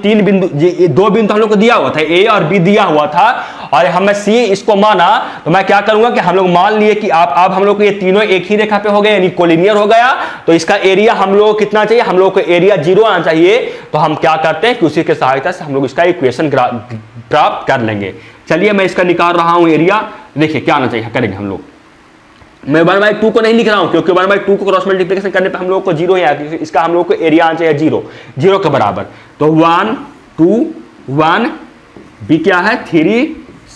2 बिंदु हम लोग को दिया हुआ था, ए और बी दिया हुआ था, और हमें सी इसको माना, तो मैं क्या करूंगा कि हम लोग मान लिए कि आप हम लोग को ये तीनों एक ही रेखा पे हो गए, यानी कोलिनियर हो गया। तो इसका एरिया हम लोग को कितना चाहिए, हम लोग को एरिया 0 आना चाहिए। तो हम क्या करते हैं कि उसी के सहायता से हम लोग इसका इक्वेशन प्राप्त कर लेंगे। चलिए मैं इसका निकाल रहा हूं एरिया, देखिए क्या आना चाहिए, करेंगे हम लोग। मैं 1/2 को नहीं लिख रहा हूं, क्योंकि 1/2 को क्रॉस मल्टीप्लिकेशन करने पे हम लोग को 0 ही आया, इसका हम लोग को एरिया आना चाहिए 0 के बराबर। तो 1, 2, 1, बी क्या है 3,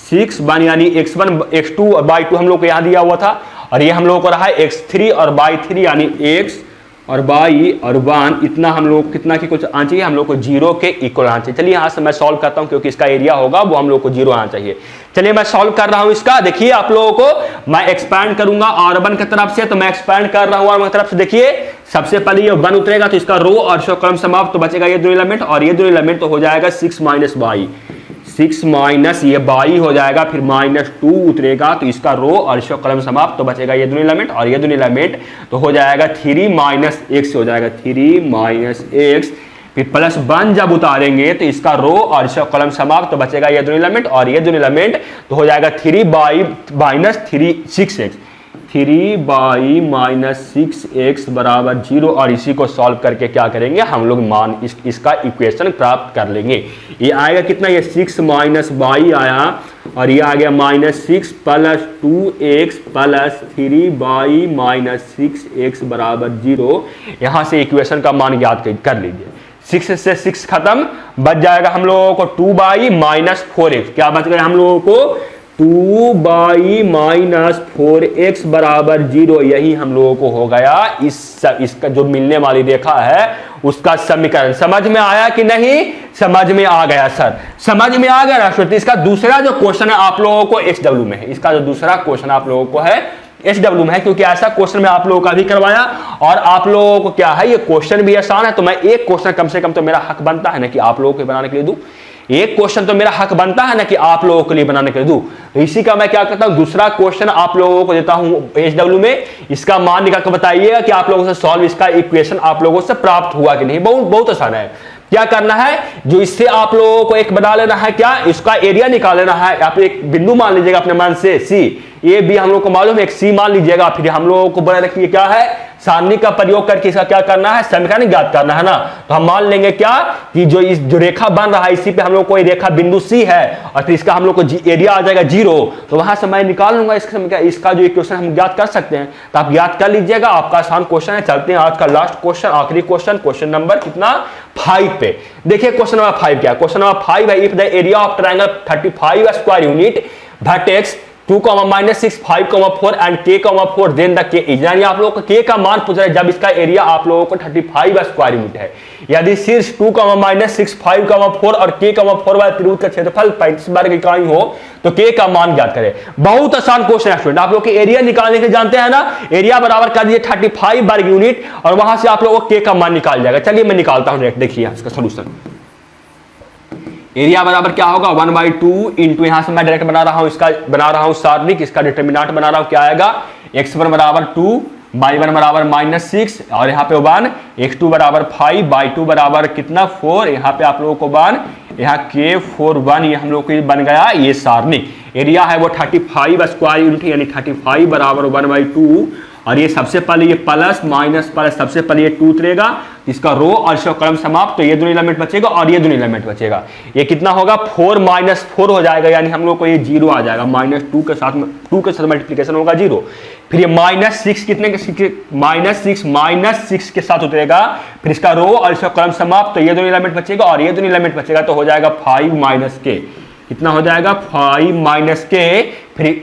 6, 1 यानी x1, x2 और y2 हम लोग को यहां दिया हुआ था, और ये हम लोग को रहा है x3 और y3 यानी x और y और 1, इतना हम लोग कितना की कुछ आना चाहिए, हम लोग को 0 के इक्वल आना चाहिए। चलिए यहां से मैं सॉल्व करता हूं, क्योंकि इसका एरिया होगा वो हम लोग को 0 आना चाहिए। चलिए मैं सॉल्व कर रहा हूं इसका, देखिए आप लोगों को मैं एक्सपैंड करूंगा R1 की तरफ से, तो मैं एक्सपैंड कर रहा हूं R1 की तरफ से। देखिए सबसे पहले ये 1 उतरेगा तो इसका रो और कॉलम समाप्त, तो बचेगा ये 2 एलिमेंट, और ये 2 एलिमेंट तो हो जाएगा 6 माइनस y, 6 माइनस ये y हो जाएगा, फिर -2 उतरेगा तो इसका रो और इसका कॉलम समाप्त, तो बचेगा ये 2 एलिमेंट, और ये 2 एलिमेंट तो हो जाएगा 3 माइनस x हो जाएगा, 3 माइनस x, फिर +1 जब उतारेंगे तो इसका रो और इसका कॉलम समाप्त, तो बचेगा ये 2 एलिमेंट, और ये 2 एलिमेंट तो हो जाएगा 3 by minus 6x, 3 by minus 6x बराबर 0। और इसी को सॉल्व करके क्या करेंगे हम लोग, मान इसका इक्वेशन प्राप्त कर लेंगे। ये आएगा कितना, ये 6 माइनस y आया, और ये आ गया -6 plus 2x plus 3 by minus 6x बराबर 0। यहां से इक्वेशन का मान ज्ञात कर लीजिए। 6 से 6 खत्म, बच जाएगा हम लोगों को 2 बाई माइनस 4x, क्या बच गया हम लोगों को 2 बाई माइनस 4x बराबर 0। यही हम लोगों को हो गया इसका जो मिलने वाली रेखा है उसका समीकरण। समझ में आया कि नहीं, समझ में आ गया सर, समझ में आ गया राष्ट्रपति। इसका दूसरा जो क्वेश्चन है आप लोगों को SW में है, इसका जो दूसरा क्वेश्चन आप लोगों को है SW में है, क्योंकि ऐसा क्वेश्चन मैं आप लोगों का भी करवाया, और आप लोगों को क्या है ये क्वेश्चन भी आसान है, तो मैं एक क्वेश्चन कम से कम तो मेरा हक बनता है ना कि आप लोगों को बनाने के लिए दूं, एक क्वेश्चन तो मेरा हक बनता है ना कि आप लोगों के लिए बनाने के लिए दूं। तो इसी का मैं क्या करता हूं, दूसरा क्वेश्चन आप लोगों को देता हूं SW में, इसका मान निकाल कर बताइएगा कि आप लोगों से सॉल्व इसका इक्वेशन आप लोगों से प्राप्त हुआ कि नहीं। बहुत आसान है। क्या करना है, जो इससे आप लोगों को एक बना लेना है, क्या इसका एरिया निकाल लेना है। आप एक बिंदु मान लीजिएगा अपने मन से C, ए बी हम लोग को मालूम है, एक सी मान लीजिएगा। फिर हम लोगों को बोला कि क्या है, सारणी का प्रयोग करके इसका क्या करना है, समीकरण ज्ञात करना है ना। तो हम मान लेंगे क्या कि जो रेखा बन रहा है इसी पे हम लोग कोई रेखा बिंदु सी है और फिर इसका हम लोग को एरिया आ जाएगा 0। तो वहां से मैं निकाल लूंगा इसका जो इक्वेशन हम ज्ञात कर सकते हैं। तो आप ज्ञात कर लीजिएगा, आपका आसान क्वेश्चन है। चलते हैं आज का लास्ट क्वेश्चन, आखिरी क्वेश्चन, क्वेश्चन नंबर कितना 5 पे। देखिए क्वेश्चन नंबर 5 क्या, क्वेश्चन नंबर 5 है, if the area of triangle 35 square unit vertex 2, -6, 5, 4 and k, 4 then the k, यानी आप लोगों को k का मान पूछ रहा है जब इसका एरिया आप लोगों को 35 स्क्वायर यूनिट है। यदि शीर्ष 2, -6, 5, 4 और k, 4 वाले त्रिभुज का क्षेत्रफल 35 वर्ग इकाई हो तो k का मान ज्ञात करें। बहुत आसान क्वेश्चन है स्टूडेंट, आप लोग के एरिया निकालने के जानते हैं ना, एरिया बराबर कर दीजिए 35 वर्ग यूनिट और वहां से आप लोगों को k का मान निकाल जाएगा। चलिए मैं निकालता हूं, देखिए इसका सोल्यूशन। एरिया बराबर क्या होगा 1/2 इंटू, यहां से मैं डायरेक्ट बना रहा हूं, इसका बना रहा हूं सारणिक, इसका डिटरमिनेंट बना रहा हूं, क्या आएगा x1 बराबर 2, y1 बराबर -6 और यहाँ पे 1, x2 बराबर 5, y2 बराबर कितना 4, यहाँ पे आप लोगों को 1, यहाँ k 4 1, ये हम लोग को बन गया ये सारणिक। एरिया है वो 35 स्क्वायर यूनिट, यानी 35 बराबर 1/2 और ये सबसे पहले ये प्लस माइनस प्लस सबसे पहले ये 2 उतरेगा, इसका रो और इसका कॉलम समाप्त, तो ये दोनों एलिमेंट बचेगा और ये दोनों एलिमेंट बचेगा। ये कितना होगा 4 - 4 हो जाएगा, यानी हम लोग को ये 0 आ जाएगा, -2 के साथ 2 के साथ मल्टीप्लिकेशन होगा 0। फिर ये -6 कितने के -6 के साथ उतरेगा, फिर इसका रो और इसका कॉलम समाप्त, तो ये दोनों एलिमेंट बचेगा और ये दोनों एलिमेंट बचेगा, तो हो जाएगा 5 - k। कितना हो जाएगा 5 - k।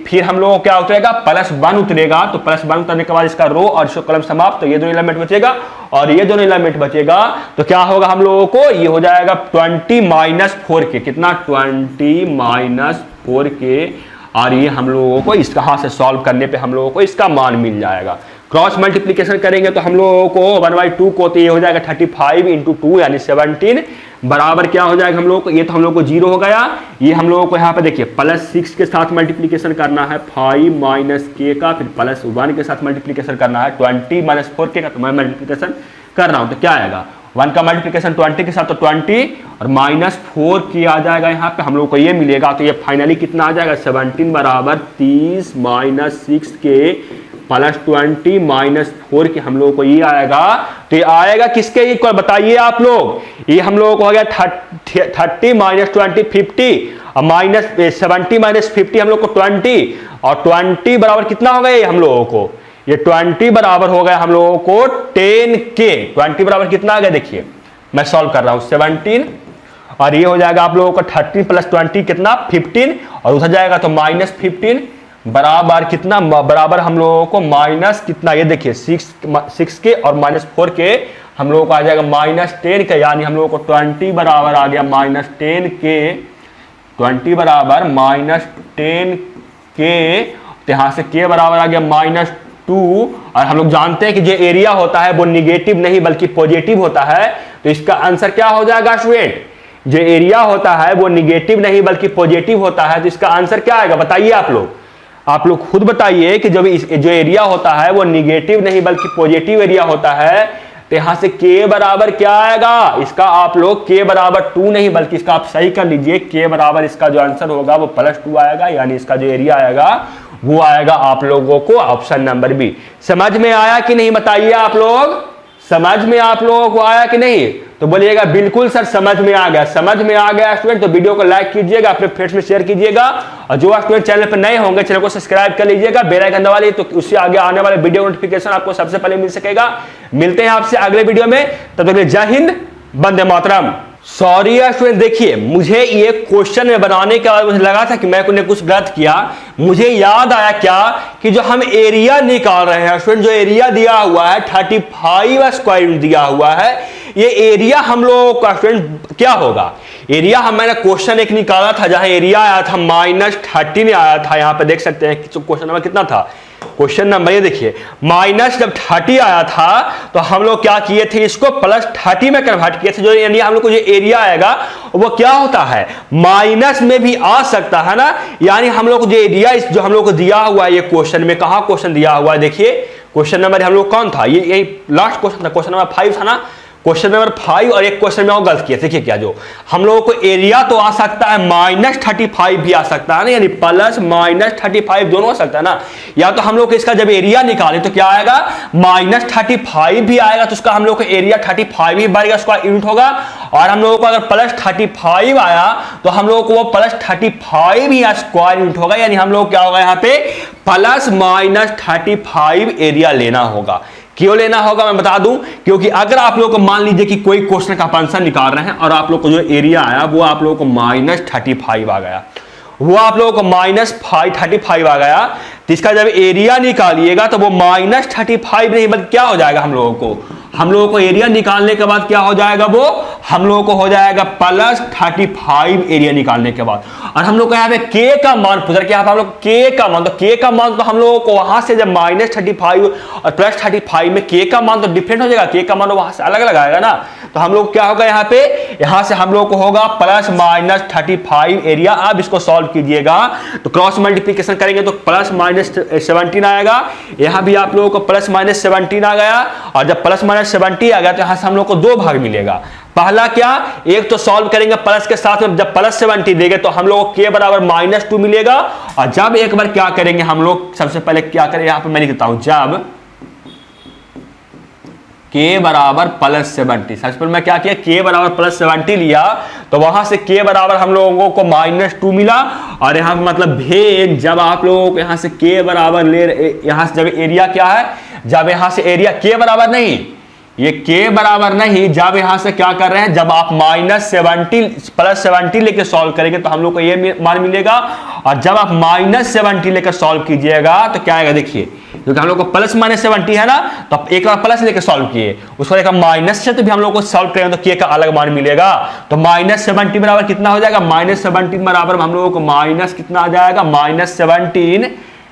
फिर हम लोगों को क्या उतरेगा +1 उतरेगा, तो +1 उतरने के बाद इसका रो और इसका कॉलम समाप्त, तो ये दोनों एलिमेंट बचेगा और ये दोनों एलिमेंट बचेगा, तो क्या होगा हम लोगों को ये हो जाएगा 20 - 4k, कितना 20 - 4k और ये हम लोगों को इसका हाथ से सॉल्व करने पे हम लोगों को इसका मान मिल जाएगा। क्रॉस मल्टीप्लिकेशन करेंगे तो हम लोगों को 1/2 को तो ये हो जाएगा 35 × 2 यानी 17 बराबर क्या हो जाएगा हम लोग को, ये तो हम लोग को 0 हो गया, ये हम लोगों को यहाँ पे देखिए +6 के साथ मल्टीप्लिकेशन करना है 5 - k का, फिर +1 के साथ मल्टीप्लिकेशन करना है 20 - 4k का, तो मैं मल्टीप्लिकेशन कर रहा हूँ, तो क्या आएगा 1 का मल्टीप्लिकेशन 20 के साथ तो 20 और -4k आ जाएगा, यहाँ पे हम लोग को ये मिलेगा, तो ये फाइनली कितना आ जाएगा 17 बराबर 30 - 6k +20 - 4 के हम लोगों को ये आएगा, तो ये आएगा किसके इक्वल बताइए आप लोग, ये हम लोगों को हो गया 30 - 20 50 और -70 - 50 हम लोग को 20 और 20 बराबर कितना हो गया ये हम लोगों को, ये 20 बराबर हो गया हम लोगों को 10k। 20 बराबर कितना आ गया देखिए, मैं सॉल्व कर रहा हूं 17 और ये हो जाएगा आप लोगों को 30 + 20 कितना 15 और उधर जाएगा तो -15 बराबर कितना, बराबर हम लोगों को माइनस कितना, ये देखिए 6k और -4k हम लोगों को आ जाएगा -10k, यानी हम लोगों को 20 बराबर आ गया -10k, 20 बराबर -10k, तो यहाँ से k बराबर आ गया -2 और हम लोग जानते हैं कि जो एरिया होता है वो निगेटिव नहीं बल्कि पॉजिटिव होता है, तो इसका आंसर क्या हो जाएगा स्टूडेंट, जो एरिया होता है वो निगेटिव नहीं बल्कि पॉजिटिव होता है, तो इसका आंसर क्या आएगा बताइए आप लोग खुद बताइए कि जब जो एरिया होता है वो निगेटिव नहीं बल्कि पॉजिटिव एरिया होता है, तो यहां से k बराबर क्या आएगा, इसका आप लोग k बराबर 2 नहीं बल्कि इसका आप सही कर लीजिए, k बराबर इसका जो आंसर होगा वो +2 आएगा, यानी इसका जो एरिया आएगा वो आएगा आप लोगों को ऑप्शन नंबर बी। समझ में आया कि नहीं बताइए आप लोग, समझ में आप लोगों को आया कि नहीं, तो बोलिएगा बिल्कुल सर समझ में आ गया। समझ में आ गया स्टूडेंट तो वीडियो को लाइक कीजिएगा, अपने फ्रेंड्स में शेयर कीजिएगा और जो स्टूडेंट चैनल पर नए होंगे चैनल को सब्सक्राइब कर लीजिएगा, बेल आइकन दबा लीजिए, तो उससे आगे आने वाले वीडियो नोटिफिकेशन आपको सबसे पहले मिल सकेगा। मिलते हैं आपसे अगले वीडियो में, तब तक के लिए जय हिंद, वंदे मातरम। सॉरी स्टूडेंट, देखिए मुझे ये क्वेश्चन में बनाने के बाद मुझे लगा था कि मैं कुछ गलत किया, मुझे याद आया क्या कि जो हम एरिया निकाल रहे हैं स्टूडेंट, जो एरिया दिया हुआ है 35 स्क्वायर दिया हुआ है, ये एरिया हम लोगों का स्टूडेंट क्या होगा, एरिया मैंने क्वेश्चन एक निकाला था जहां एरिया आया था -13 आया था, यहां पे देख सकते हैं क्वेश्चन नंबर कितना था, क्वेश्चन नंबर ये देखिए जब 30 आया था तो हम लोग क्या किए थे, इसको +30 में कन्वर्ट किए थे, जो यानी हम लोग को जो एरिया आएगा वो क्या होता है माइनस में भी आ सकता है ना, यानी हम लोग को जो एरिया जो हम लोग को दिया हुआ है ये क्वेश्चन में, कहा क्वेश्चन दिया हुआ है देखिए, क्वेश्चन नंबर हम लोग कौन था, ये लास्ट क्वेश्चन था, क्वेश्चन नंबर 5 था ना, क्वेश्चन नंबर 5 और एक क्वेश्चन में और गलत किया। देखिए क्या, जो हम लोगों को एरिया तो आ सकता है -35 भी आ सकता है ना, यानी प्लस -35 दोनों आ सकता है ना। या तो हम लोग इसका जब एरिया निकाले तो क्या आएगा, -35 भी आएगा तो उसका हम लोग को एरिया 35 ही बढ़ेगा, उसका यूनिट होगा। और हम लोगों को अगर +35 आया तो हम लोगों को वो +35 ही स्क्वायर यूनिट होगा, यानी हम लोग क्या होगा यहाँ पे ±35 एरिया लेना होगा। क्यों लेना होगा मैं बता दूं, क्योंकि अगर आप लोगों को मान लीजिए कि कोई क्वेश्चन का आंसर निकाल रहे हैं और आप लोग को जो एरिया आया वो आप लोगों को -35 आ गया, वो आप लोगों को -35 आ गया, तो इसका जब एरिया निकालिएगा तो वो -35 नहीं बल्कि क्या हो जाएगा, हम लोगों को एरिया निकालने के बाद क्या हो जाएगा, वो हम लोगों को हो जाएगा +35 एरिया निकालने के बाद। और हम लोग को यहाँ पे के का मान पूछ रहा है कि हम लोग के का मान, तो के का मान तो हम लोगों को वहां से जब -35 और +35 में के का मान तो डिफरेंट हो जाएगा, के का मान वहां से अलग अलग आएगा ना। तो हम लोग क्या होगा यहाँ पे, यहां से हम लोग को होगा +-35 एरिया। अब इसको सॉल्व कीजिएगा तो क्रॉस मल्टीप्लीकेशन करेंगे तो +-17 आएगा, यहां भी आप लोगों को +-17 आ गया। और जब +-17 आ गया तो यहां से हम लोग को दो भाग मिलेगा। पहला क्या, एक तो सॉल्व करेंगे प्लस के साथ में, जब +70 देंगे तो हम लोग को के बराबर -2 मिलेगा। और जब एक बार क्या करेंगे हम लोग, सबसे पहले क्या करें, यहां पे मैं लिखता हूं, जब के बराबर +70, सबसे पहले मैं क्या किया, के बराबर +70 लिया तो वहां से के बराबर हम लोगों को -2 मिला। और यहां मतलब भेद, जब आप लोगों को यहां से के बराबर यहां से जब एरिया क्या है, जब यहां से एरिया के बराबर नहीं, ये के बराबर नहीं, जब यहां से क्या कर रहे हैं, जब आप +70 लेके सॉल्व करेंगे तो हम लोग को ये मान मिलेगा। और जब आप -70 लेकर सॉल्व कीजिएगा तो क्या आएगा, देखिए क्योंकि हम लोग को +-70 है ना, तो आप एक बार प्लस लेके सॉल्व किए, उसको एक माइनस से तो भी हम लोग को सॉल्व करेंगे तो के का अलग मान मिलेगा। तो -70 बराबर कितना हो जाएगा, -17 बराबर हम लोगों को माइनस कितना आ जाएगा, -17।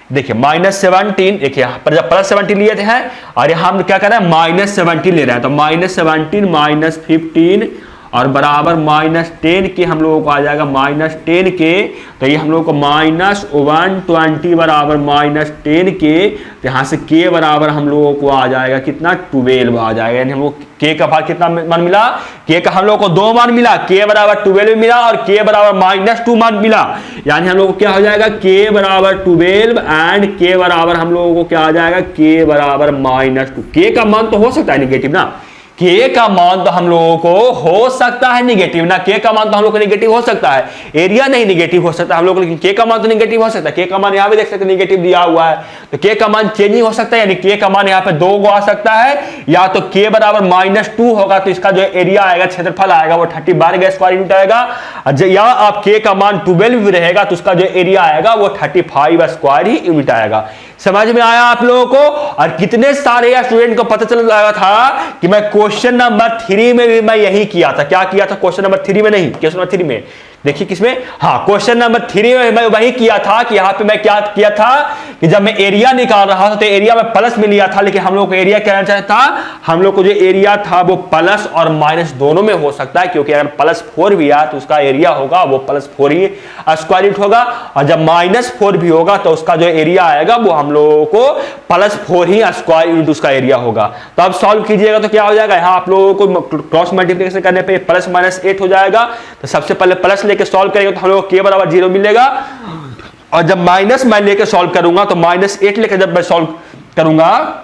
देखिए -17, देखिए यहाँ पर जब +70 लिए थे हैं और यहाँ हम क्या कर रहे हैं, -70 ले रहे हैं, तो -17 -15 और बराबर -10 के हम लोगों को आ जाएगा -10 के। तो ये हम लोगों को -120 बराबर -10 के, तो यहाँ से के बराबर हम लोगों को आ जाएगा कितना, 12 आ जाएगा। यानी हम लोग के का भाग कितना मान मिला, के का हम लोग को 2 मान मिला, के बराबर 12 मिला और के बराबर -2 मान मिला। यानी हम लोग को क्या हो जाएगा, के बराबर 12 एंड के बराबर हम लोगों को क्या आ जाएगा, के बराबर -2। के का मान तो हो सकता है निगेटिव ना, के का मान तो हम लोगों को हो सकता है निगेटिव ना, के का मान तो हम लोग को निगेटिव हो सकता है, एरिया नहीं निगेटिव हो सकता हम लोग को, लेकिन के का मान तो निगेटिव हो सकता है। के का मान यहाँ भी देख सकते हैं निगेटिव दिया हुआ है, तो के का मान चेंज हो सकता है, यानी के का मान यहाँ पे 2 को आ सकता है, या तो के बराबर -2 होगा तो इसका जो एरिया आएगा, क्षेत्रफल आएगा वो 30 का स्क्वायर यूनिट आएगा। या आप के का मान 12 भी रहेगा तो उसका जो एरिया आएगा वो 35 स्क्वायर ही यूनिट आएगा। समझ में आया आप लोगों को। और कितने सारे स्टूडेंट को पता चल रहा था कि मैं क्वेश्चन नंबर 3 में भी मैं यही किया था। क्या किया था, क्वेश्चन नंबर 3 में नहीं, क्वेश्चन नंबर 3 में देखिए किसमें, हाँ क्वेश्चन नंबर 3 में मैं वही किया था कि यहाँ पे मैं क्या किया था कि जब मैं एरिया निकाल रहा था तो एरिया में प्लस में लिया था, लेकिन हम लोग को एरिया क्या चाहता था, हम लोग को जो एरिया था वो प्लस और माइनस दोनों में हो सकता है, क्योंकि अगर +4 भी आया तो उसका एरिया होगा वो +4 ही स्क्वायर यूनिट होगा, और जब -4 भी होगा तो उसका जो एरिया आएगा वो हम लोगों को +4 ही स्क्वायर यूनिट उसका एरिया होगा। तो अब सॉल्व कीजिएगा तो क्या हो जाएगा, यहाँ आप लोगों को क्रॉस मल्टीप्लिकेशन करने पे +-8 हो जाएगा। तो सबसे पहले प्लस लेके सॉल्व करेंगे तो हम लोग के बराबर 0 मिलेगा, और जब माइनस मैं लेके सॉल्व करूंगा तो -8 लेके जब मैं सॉल्व करूंगा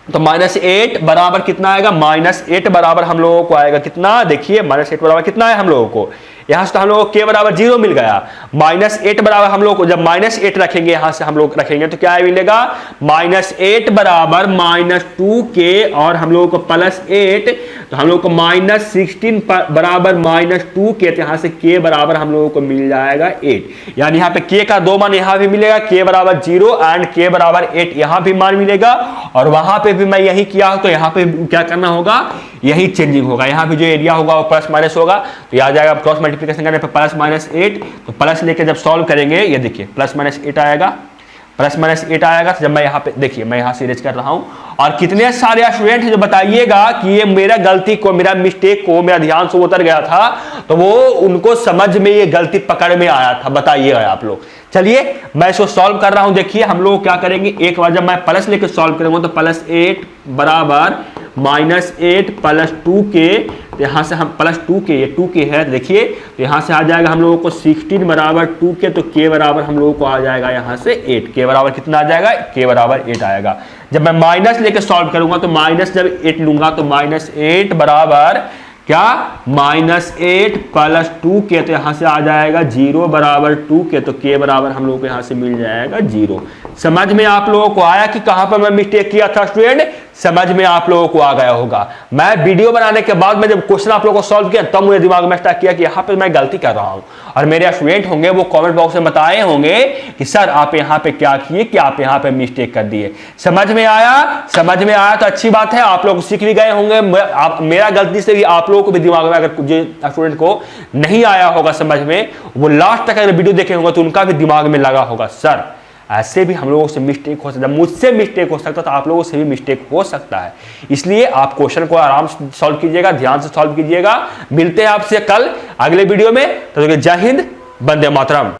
तो -8 बराबर कितना आएगा, -8 बराबर हम लोगों को आएगा कितना, देखिए -8 बराबर कितना है हम लोगों को, यहां से तो हम लोगों को के बराबर 0 मिल गया। -8 बराबर हम लोग को जब -8 रखेंगे, यहां से हम लोग रखेंगे तो क्या मिलेगा, -8 बराबर -2 के, और हम लोगों को +8 तो हम लोग को -16 बराबर -2 के, तो यहां से के बराबर हम लोगों को मिल जाएगा 8। यानी यहाँ पे के का 2 मान यहां भी मिलेगा, के बराबर 0 एंड के बराबर 8 यहां भी मान मिलेगा। और वहां पे भी मैं यही किया तो यहाँ पे क्या करना होगा, यही चेंजिंग होगा, यहाँ भी जो एरिया होगा वो प्लस माइनस होगा, तो आ जाएगा क्रॉस मल्टीप्लिकेशन करने पे +-8, तो प्लस लेके जब सॉल्व करेंगे ये देखिए +-8 आएगा, +-8 आएगा। तो जब मैं यहाँ पे देखिए मैं यहाँ से इरेज कर रहा हूँ, और कितने सारे स्टूडेंट हैं जो बताइएगा कि ये मेरा गलती को, मेरा मिस्टेक को, मेरा ध्यान से उतर गया था, तो वो उनको समझ में ये गलती पकड़ में आया था, बताइएगा आप लोग। चलिए मैं इसको सॉल्व कर रहा हूं, देखिए हम लोग क्या करेंगे, एक बार जब मैं प्लस लेके सॉल्व करूंगा तो +8 बराबर -8 + 2k, तो यहाँ से हम +2k, ये 2k है देखिए, तो यहाँ से आ जाएगा हम लोगों को 16 बराबर 2k, तो k बराबर हम लोगों को आ जाएगा यहाँ से 8, k बराबर कितना आ जाएगा, k बराबर 8 आएगा। जब मैं माइनस लेके सॉल्व करूंगा तो माइनस जब 8 लूंगा तो -8 बराबर क्या, -8 + 2k, तो यहाँ से आ जाएगा 0 बराबर 2k, तो k बराबर हम लोगों को यहाँ से मिल जाएगा 0। समझ में आप लोगों को आया कि कहां पर मैं मिस्टेक किया था स्टूडेंट? समझ में आप लोगों को आ गया होगा। मैं वीडियो बनाने के बाद में जब क्वेश्चन आप लोगों को सॉल्व किया तब मुझे दिमाग में स्टार्ट किया कि यहाँ पे मैं गलती कर रहा हूं, और मेरे स्टूडेंट होंगे वो कमेंट बॉक्स में बताए होंगे कि सर आप यहाँ पे क्या किए कि आप यहाँ पे मिस्टेक कर दिए। समझ में आया? समझ में आया तो अच्छी बात है, आप लोग सीख भी गए होंगे। मेरा गलती से भी आप लोगों को भी दिमाग में, अगर जो स्टूडेंट को नहीं आया होगा समझ में, वो लास्ट तक अगर वीडियो देखे होंगे तो उनका भी दिमाग में लगा होगा सर ऐसे भी हम लोगों से मिस्टेक हो सकता है, मुझसे मिस्टेक हो सकता है तो आप लोगों से भी मिस्टेक हो सकता है। इसलिए आप क्वेश्चन को आराम से सॉल्व कीजिएगा, ध्यान से सॉल्व कीजिएगा। मिलते हैं आपसे कल अगले वीडियो में, तो जय हिंद, वंदे मातरम।